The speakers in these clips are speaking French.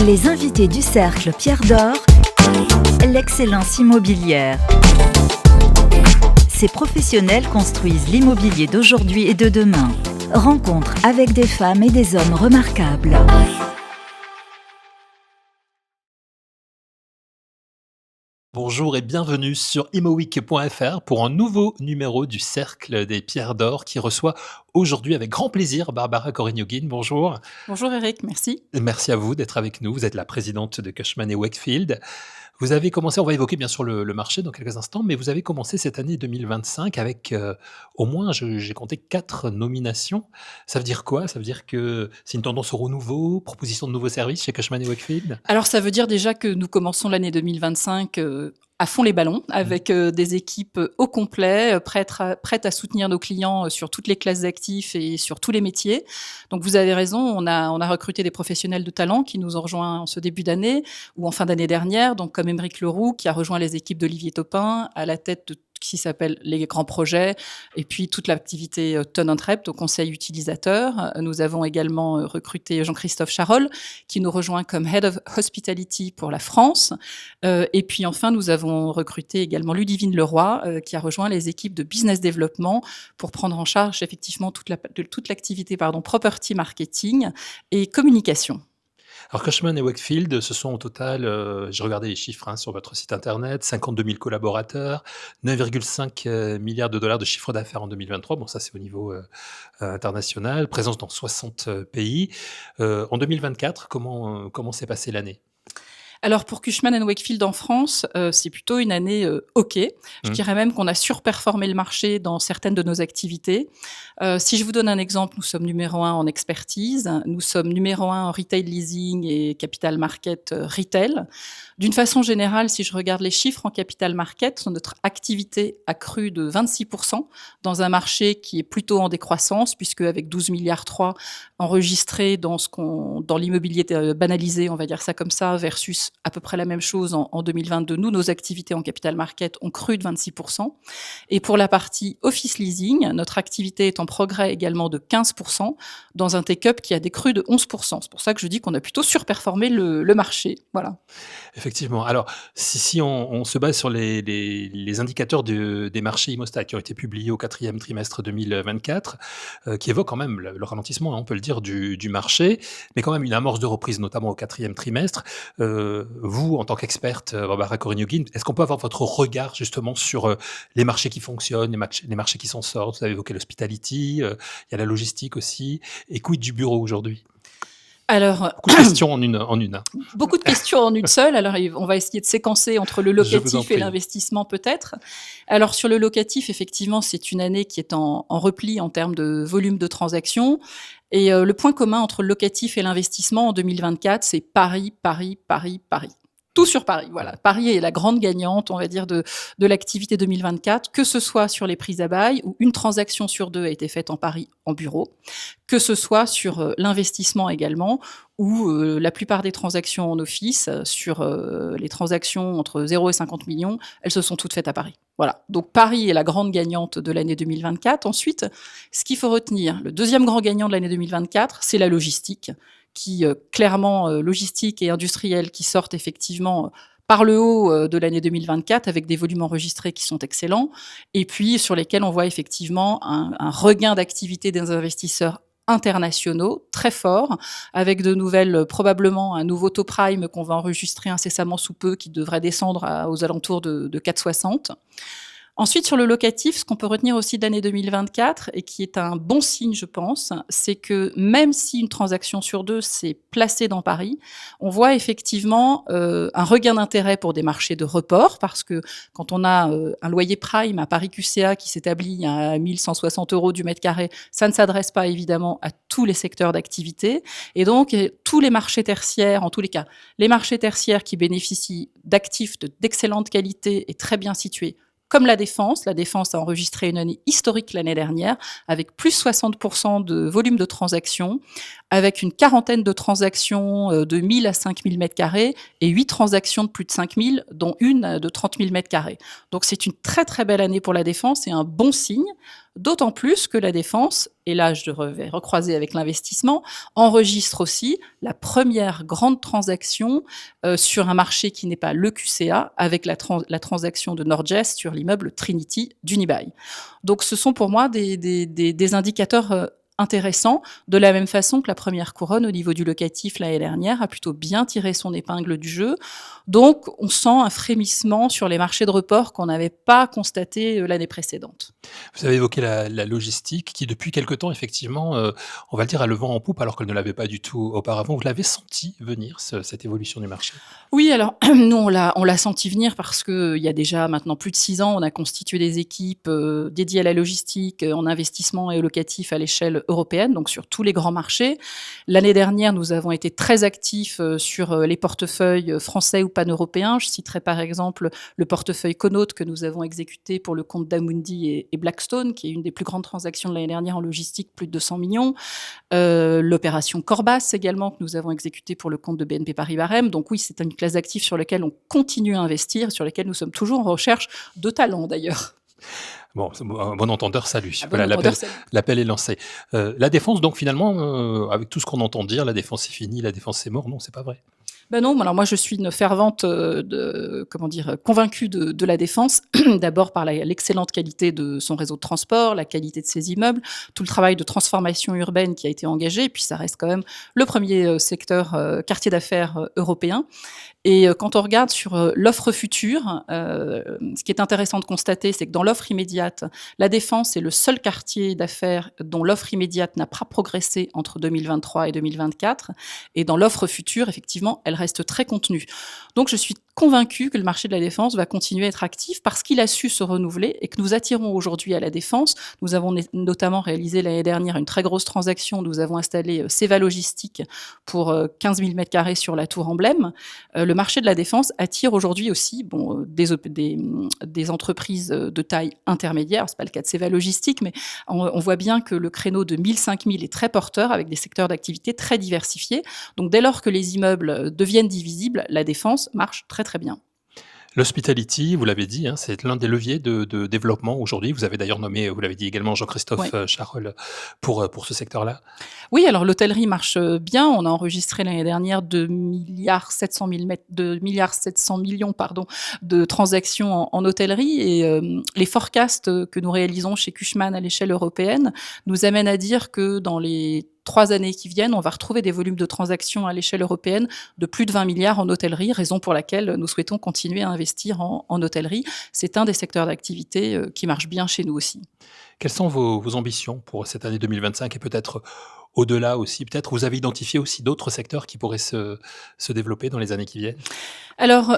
Les invités du Cercle Pierre d'Or, l'excellence immobilière. Ces professionnels construisent l'immobilier d'aujourd'hui et de demain. Rencontre avec des femmes et des hommes remarquables. Bonjour et bienvenue sur immoweek.fr pour un nouveau numéro du Cercle des Pierres d'Or qui reçoit aujourd'hui avec grand plaisir Barbara Corignoguin. Bonjour. Bonjour Eric, merci. Merci à vous d'être avec nous. Vous êtes la présidente de Cushman & Wakefield. Vous avez commencé, on va évoquer bien sûr le marché dans quelques instants, mais vous avez commencé cette année 2025 avec au moins, j'ai compté 4 nominations. Ça veut dire quoi? Ça veut dire que c'est une tendance au renouveau, proposition de nouveaux services chez Cushman & Wakefield? Alors ça veut dire déjà que nous commençons l'année 2025 à fond les ballons, avec des équipes au complet, prêtes à soutenir nos clients sur toutes les classes d'actifs et sur tous les métiers. Donc vous avez raison, on a recruté des professionnels de talent qui nous ont rejoints en ce début d'année ou en fin d'année dernière, donc comme Émeric Leroux qui a rejoint les équipes d'Olivier Topin à la tête de qui s'appelle les grands projets, et puis toute l'activité Turn and Rep, au conseil utilisateur. Nous avons également recruté Jean-Christophe Charol, qui nous rejoint comme Head of Hospitality pour la France. Et puis enfin, nous avons recruté également Ludivine Leroy, qui a rejoint les équipes de Business Development pour prendre en charge effectivement toute l'activité property marketing et communication. Alors Cushman & Wakefield, ce sont au total, j'ai regardé les chiffres sur votre site internet, 52 000 collaborateurs, 9,5 milliards de dollars de chiffre d'affaires en 2023. Bon, ça c'est au niveau international, présence dans 60 pays. En 2024, comment s'est passée l'année? Alors pour Cushman & Wakefield en France, c'est plutôt une année OK. Je dirais même qu'on a surperformé le marché dans certaines de nos activités. Si je vous donne un exemple, nous sommes numéro 1 en expertise, nous sommes numéro 1 en retail leasing et capital market retail. D'une façon générale, si je regarde les chiffres en capital market, notre activité a cru de 26% dans un marché qui est plutôt en décroissance, puisque avec 12 milliards 3 enregistrés dans l'immobilier banalisé, on va dire ça comme ça, versus à peu près la même chose en 2022. Nous, nos activités en capital market ont cru de 26%. Et pour la partie office leasing, notre activité est en progrès également de 15% dans un take-up qui a décru de 11%. C'est pour ça que je dis qu'on a plutôt surperformé le marché. Voilà. Effectivement. Alors, si on se base sur les indicateurs des marchés IMOSTAT qui ont été publiés au 4e trimestre 2024, qui évoquent quand même le ralentissement, on peut le dire, du marché, mais quand même une amorce de reprise, notamment au 4e trimestre. Vous, en tant qu'experte, Barbara Corignoguin, est-ce qu'on peut avoir votre regard justement sur les marchés qui fonctionnent, les marchés qui s'en sortent? Vous avez évoqué l'hospitality, il y a la logistique aussi. Et quid du bureau aujourd'hui? Alors, beaucoup de questions en une. Beaucoup de questions en une seule. Alors, on va essayer de séquencer entre le locatif et l'investissement peut-être. Alors, sur le locatif, effectivement, c'est une année qui est en repli en termes de volume de transactions. Et le point commun entre le locatif et l'investissement en 2024, c'est Paris, Paris, Paris, Paris. Tout sur Paris, voilà. Paris est la grande gagnante, on va dire, de l'activité 2024, que ce soit sur les prises à bail, où une transaction sur 2 a été faite en Paris en bureau, que ce soit sur l'investissement également, où la plupart des transactions en office, sur les transactions entre 0 et 50 millions, elles se sont toutes faites à Paris. Voilà. Donc Paris est la grande gagnante de l'année 2024. Ensuite, ce qu'il faut retenir, le deuxième grand gagnant de l'année 2024, c'est la logistique, qui clairement logistique et industrielle qui sortent effectivement par le haut de l'année 2024 avec des volumes enregistrés qui sont excellents et puis sur lesquels on voit effectivement un regain d'activité des investisseurs internationaux très fort avec de nouvelles, probablement un nouveau taux prime qu'on va enregistrer incessamment sous peu qui devrait descendre aux alentours de 4,60. Ensuite, sur le locatif, ce qu'on peut retenir aussi de l'année 2024 et qui est un bon signe, je pense, c'est que même si une transaction sur 2 s'est placée dans Paris, on voit effectivement un regain d'intérêt pour des marchés de report parce que quand on a un loyer prime à Paris QCA qui s'établit à 1 160 € du mètre carré, ça ne s'adresse pas évidemment à tous les secteurs d'activité. Et donc, tous les marchés tertiaires, en tous les cas, les marchés tertiaires qui bénéficient d'actifs d'excellente qualité et très bien situés, comme la Défense. La Défense a enregistré une année historique l'année dernière, avec plus 60% de volume de transactions, avec une quarantaine de transactions de 1 000 à 5 000 mètres carrés et 8 transactions de plus de 5 000, dont une de 30 000 mètres carrés. Donc c'est une très très belle année pour la Défense et un bon signe. d'autant plus que la défense, et là je vais recroiser avec l'investissement, enregistre aussi la première grande transaction sur un marché qui n'est pas le QCA, avec la transaction de Norgest sur l'immeuble Trinity d'Unibail. Donc ce sont pour moi des indicateurs intéressant, de la même façon que la première couronne au niveau du locatif l'année dernière a plutôt bien tiré son épingle du jeu. Donc on sent un frémissement sur les marchés de report qu'on n'avait pas constaté l'année précédente. Vous avez évoqué la logistique qui depuis quelque temps effectivement, on va le dire, a le vent en poupe alors qu'elle ne l'avait pas du tout auparavant. Vous l'avez senti venir cette évolution du marché? Oui, alors nous on l'a senti venir parce qu'il y a déjà maintenant plus de 6 ans, on a constitué des équipes dédiées à la logistique en investissement et locatif à l'échelle européenne, donc sur tous les grands marchés. L'année dernière, nous avons été très actifs sur les portefeuilles français ou pan-européens. Je citerai par exemple le portefeuille Conote que nous avons exécuté pour le compte d'Amundi et Blackstone, qui est une des plus grandes transactions de l'année dernière en logistique, plus de 200 millions. L'opération Corbas également que nous avons exécutée pour le compte de BNP Paribas. Donc oui, c'est une classe d'actifs sur laquelle on continue à investir, sur lesquels nous sommes toujours en recherche de talents d'ailleurs. Bon, un bon entendeur salue. Voilà, l'appel est lancé. La défense, donc finalement, avec tout ce qu'on entend dire, la défense c'est fini, la défense c'est mort. Non, c'est pas vrai. Ben non, alors moi je suis une fervente convaincue de la défense, d'abord par l'excellente qualité de son réseau de transport, la qualité de ses immeubles, tout le travail de transformation urbaine qui a été engagé, et puis ça reste quand même le premier secteur quartier d'affaires européen. Et quand on regarde sur l'offre future, ce qui est intéressant de constater, c'est que dans l'offre immédiate, la défense est le seul quartier d'affaires dont l'offre immédiate n'a pas progressé entre 2023 et 2024. Et dans l'offre future, effectivement, elle reste très contenue. Donc je suis convaincue que le marché de la défense va continuer à être actif parce qu'il a su se renouveler et que nous attirons aujourd'hui à la défense. Nous avons notamment réalisé l'année dernière une très grosse transaction. Nous avons installé Seva Logistique pour 15 000 m² sur la tour Emblème. Le marché de la défense attire aujourd'hui aussi des entreprises de taille intermédiaire. Ce n'est pas le cas de Seva Logistique, mais on voit bien que le créneau de 1000-5000 est très porteur avec des secteurs d'activité très diversifiés. Donc dès lors que les immeubles deviennent divisibles, la défense marche très très bien. L'hospitality, vous l'avez dit, c'est l'un des leviers de développement aujourd'hui. Vous avez d'ailleurs nommé, vous l'avez dit également, Jean-Christophe Charol pour ce secteur-là. Oui, alors l'hôtellerie marche bien. On a enregistré l'année dernière 2,7 millions de transactions en hôtellerie. Et les forecasts que nous réalisons chez Cushman à l'échelle européenne nous amènent à dire que dans les 3 années qui viennent, on va retrouver des volumes de transactions à l'échelle européenne de plus de 20 milliards en hôtellerie, raison pour laquelle nous souhaitons continuer à investir en hôtellerie. C'est un des secteurs d'activité qui marche bien chez nous aussi. Quelles sont vos ambitions pour cette année 2025 et peut-être au-delà aussi? Peut-être vous avez identifié aussi d'autres secteurs qui pourraient se développer dans les années qui viennent? Alors,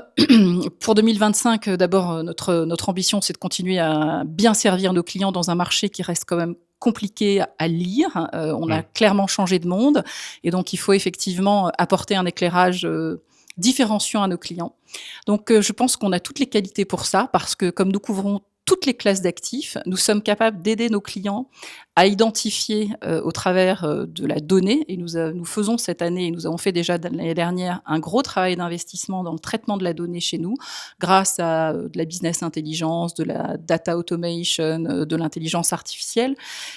pour 2025, d'abord, notre ambition, c'est de continuer à bien servir nos clients dans un marché qui reste quand même compliqué à lire. On a clairement changé de monde et donc il faut effectivement apporter un éclairage différenciant à nos clients. Donc je pense qu'on a toutes les qualités pour ça parce que comme nous couvrons toutes les classes d'actifs, nous sommes capables d'aider nos clients à identifier au travers de la donnée, et nous faisons cette année, et nous avons fait déjà l'année dernière, un gros travail d'investissement dans le traitement de la donnée chez nous, grâce à de la business intelligence, de la data automation, de l'intelligence artificielle.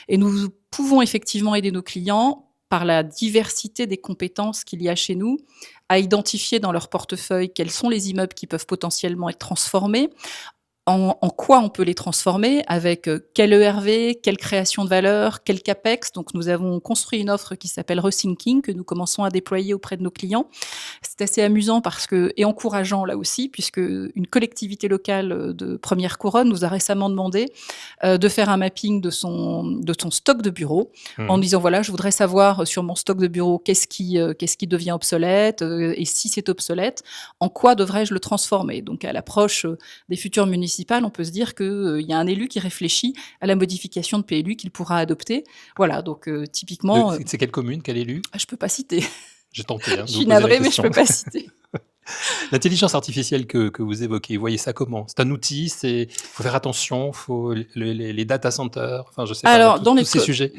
Et nous pouvons effectivement aider nos clients par la diversité des compétences qu'il y a chez nous, à identifier dans leur portefeuille quels sont les immeubles qui peuvent potentiellement être transformés, en quoi on peut les transformer, avec quel ERV, quelle création de valeur, quel CAPEX. Donc nous avons construit une offre qui s'appelle Rethinking, que nous commençons à déployer auprès de nos clients. C'est assez amusant et encourageant là aussi, puisque une collectivité locale de première couronne nous a récemment demandé de faire un mapping de son stock de bureaux, en disant voilà, je voudrais savoir sur mon stock de bureaux qu'est-ce qui devient obsolète, et si c'est obsolète, en quoi devrais-je le transformer. Donc à l'approche des futurs municipales, on peut se dire qu'il y a un élu qui réfléchit à la modification de PLU qu'il pourra adopter. Voilà, donc typiquement... C'est quelle commune, quel élu? Je ne peux pas citer. J'ai tenté. Je suis navrée, mais je ne peux pas citer. L'intelligence artificielle que vous évoquez, vous voyez ça comment? C'est un outil, faut faire attention, faut les data centers, enfin je sais pas, Alors, tous ces sujets.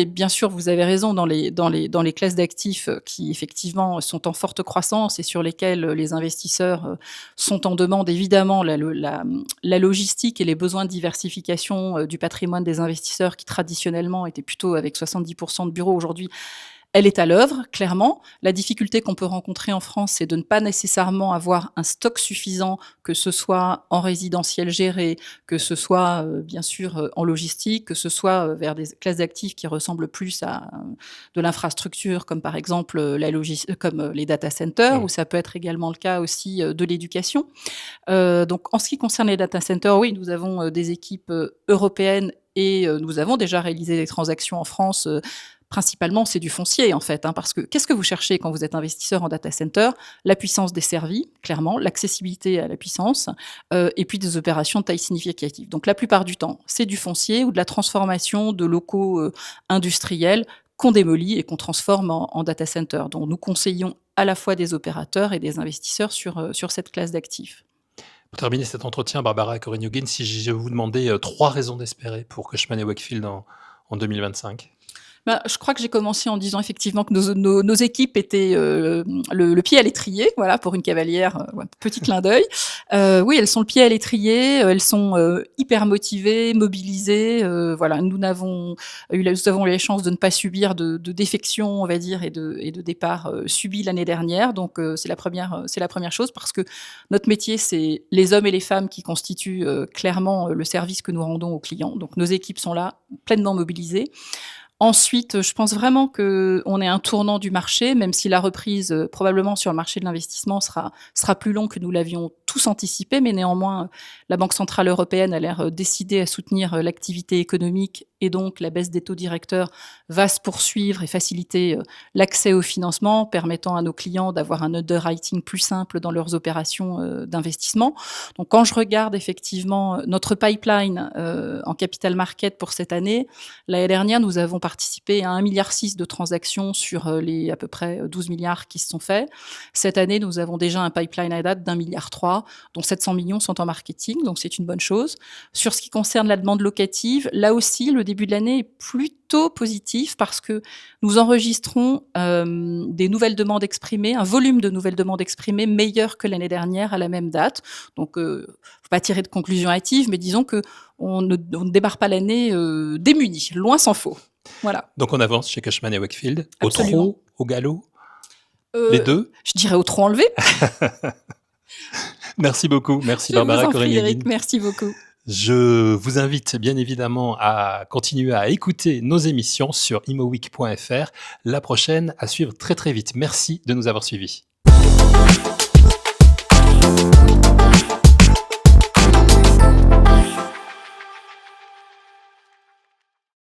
bien sûr, vous avez raison, dans les classes d'actifs qui effectivement sont en forte croissance et sur lesquelles les investisseurs sont en demande, évidemment, la logistique et les besoins de diversification du patrimoine des investisseurs qui traditionnellement étaient plutôt avec 70% de bureaux aujourd'hui. Elle est à l'œuvre, clairement. La difficulté qu'on peut rencontrer en France, c'est de ne pas nécessairement avoir un stock suffisant, que ce soit en résidentiel géré, que ce soit bien sûr en logistique, que ce soit vers des classes d'actifs qui ressemblent plus à de l'infrastructure, comme par exemple comme les data centers, ou ça peut être également le cas aussi de l'éducation. Donc en ce qui concerne les data centers, oui, nous avons des équipes européennes et nous avons déjà réalisé des transactions en France. Principalement, c'est du foncier, en fait, parce que qu'est-ce que vous cherchez quand vous êtes investisseur en data center? La puissance des servis, clairement, l'accessibilité à la puissance, et puis des opérations de taille significative. Donc, la plupart du temps, c'est du foncier ou de la transformation de locaux industriels qu'on démolit et qu'on transforme en data center. Donc, nous conseillons à la fois des opérateurs et des investisseurs sur cette classe d'actifs. Pour terminer cet entretien, Barbara Corigno-Guin, si je vous demandais 3 raisons d'espérer pour Cushman & Wakefield en 2025? Je crois que j'ai commencé en disant effectivement que nos équipes étaient le pied à l'étrier, voilà, pour une cavalière, petit clin d'œil. Oui, elles sont le pied à l'étrier, elles sont hyper motivées, mobilisées. Voilà, nous avons eu la chance de ne pas subir de défection, on va dire, et de départ subis l'année dernière. Donc c'est la première chose, parce que notre métier, c'est les hommes et les femmes qui constituent clairement le service que nous rendons aux clients. Donc nos équipes sont là, pleinement mobilisées. Ensuite, je pense vraiment qu'on est un tournant du marché, même si la reprise probablement sur le marché de l'investissement sera plus long que nous l'avions tous anticipé, mais néanmoins, la Banque centrale européenne a l'air décidée à soutenir l'activité économique et donc la baisse des taux directeurs va se poursuivre et faciliter l'accès au financement, permettant à nos clients d'avoir un underwriting plus simple dans leurs opérations d'investissement. Donc quand je regarde effectivement notre pipeline en capital market pour cette année, l'année dernière, nous avons participé à 1,6 milliard de transactions sur les à peu près 12 milliards qui se sont faits. Cette année, nous avons déjà un pipeline à date d'1,3 milliard, dont 700 millions sont en marketing, donc c'est une bonne chose. Sur ce qui concerne la demande locative, là aussi, le début de l'année est plutôt positif parce que nous enregistrons des nouvelles demandes exprimées, un volume de nouvelles demandes exprimées meilleur que l'année dernière à la même date. Donc, faut pas tirer de conclusions hâtives, mais disons que on ne démarre pas l'année démunis, loin s'en faut. Voilà. Donc on avance chez Cushman & Wakefield, Absolument. au trot, au galop, les deux? Je dirais au trot enlevé. Merci beaucoup, merci Barbara Corigno-Guin. Merci beaucoup. Je vous invite bien évidemment à continuer à écouter nos émissions sur imoweek.fr. La prochaine à suivre très très vite. Merci de nous avoir suivis.